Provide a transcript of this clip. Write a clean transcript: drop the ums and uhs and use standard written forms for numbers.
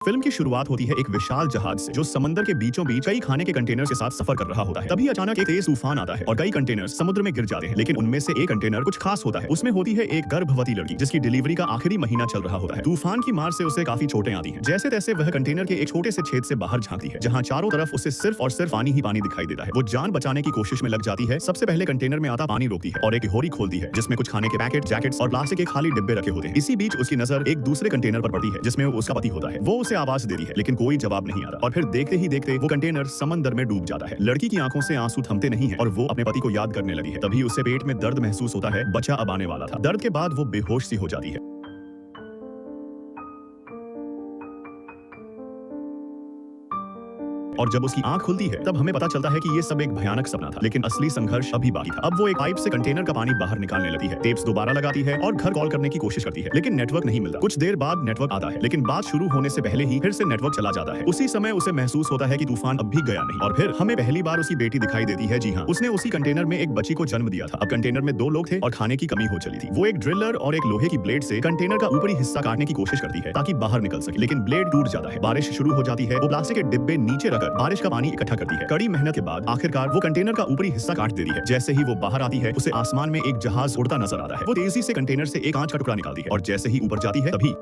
Film की शुरुआत होती है एक विशाल जहाज से जो समंदर के बीचों बीच कई खाने के कंटेनर्स के साथ सफर कर रहा होता है। तभी अचानक एक तेज तूफान आता है और कई कंटेनर्स समुद्र में गिर जाते हैं। लेकिन उनमें से एक कंटेनर कुछ खास होता है। उसमें होती है एक गर्भवती लड़की जिसकी डिलीवरी का आखिरी महीना चल रहा होता है। तूफान की मार से उसे काफी चोटें आती हैं। जैसे तैसे वह कंटेनर के एक छोटे से छेद से बाहर झांकती है, जहाँ चारों तरफ उसे सिर्फ और सिर्फ पानी ही पानी दिखाई देता है। वो जान बचाने की कोशिश में लग जाती है। सबसे पहले कंटेनर में आता पानी रोकती है और एक होरी खोलती है जिसमें कुछ खाने के पैकेट, जैकेट्स और प्लास्टिक के खाली डिब्बे रखे होते हैं। इसी बीच उसकी नजर एक दूसरे कंटेनर पर पड़ती है जिसमें उसका पति होता है। वो उसे आवाज देती है लेकिन कोई जवाब नहीं आता और फिर देखते ही देखते वो कंटेनर समंदर में डूब जाता है। लड़की की आंखों से आंसू थमते नहीं हैं और वो अपने पति को याद करने लगी है। तभी उसे पेट में दर्द महसूस होता है। बच्चा अब आने वाला था। दर्द के बाद वो बेहोश सी हो जाती है। और जब उसकी आंख खुलती है तब हमें पता चलता है कि ये सब एक भयानक सपना था, लेकिन असली संघर्ष अभी बाकी था। अब वो एक पाइप से कंटेनर का पानी बाहर निकालने लगती है, टेप्स दोबारा लगाती है और घर कॉल करने की कोशिश करती है, लेकिन नेटवर्क नहीं मिलता। कुछ देर बाद नेटवर्क आता है, लेकिन बात शुरू होने से पहले ही फिर से नेटवर्क चला जाता है। उसी समय उसे महसूस होता है कि तूफान अब भी गया नहीं और फिर हमें पहली बार उसकी बेटी दिखाई देती है। जी हाँ, उसने उसी कंटेनर में एक बच्ची को जन्म दिया था। अब कंटेनर में 2 लोग थे और खाने की कमी हो चली थी। वो एक ड्रिलर और एक लोहे की ब्लेड से कंटेनर का ऊपरी हिस्सा काटने की कोशिश करती है ताकि बाहर निकल सके, लेकिन ब्लेड टूट जाता है। बारिश शुरू हो जाती है। वो प्लास्टिक के डिब्बे नीचे रखकर बारिश का पानी करती है। कड़ी मेहनत के बाद आखिरकार वो कंटेनर का ऊपरी हिस्सा काट देती है। जैसे ही वो बाहर आती है उसे आसमान में एक जहाज उड़ता नजर आता है। वो तेजी से कंटेनर से एक कांच का टुकड़ा निकालती है और जैसे ही ऊपर जाती है तभी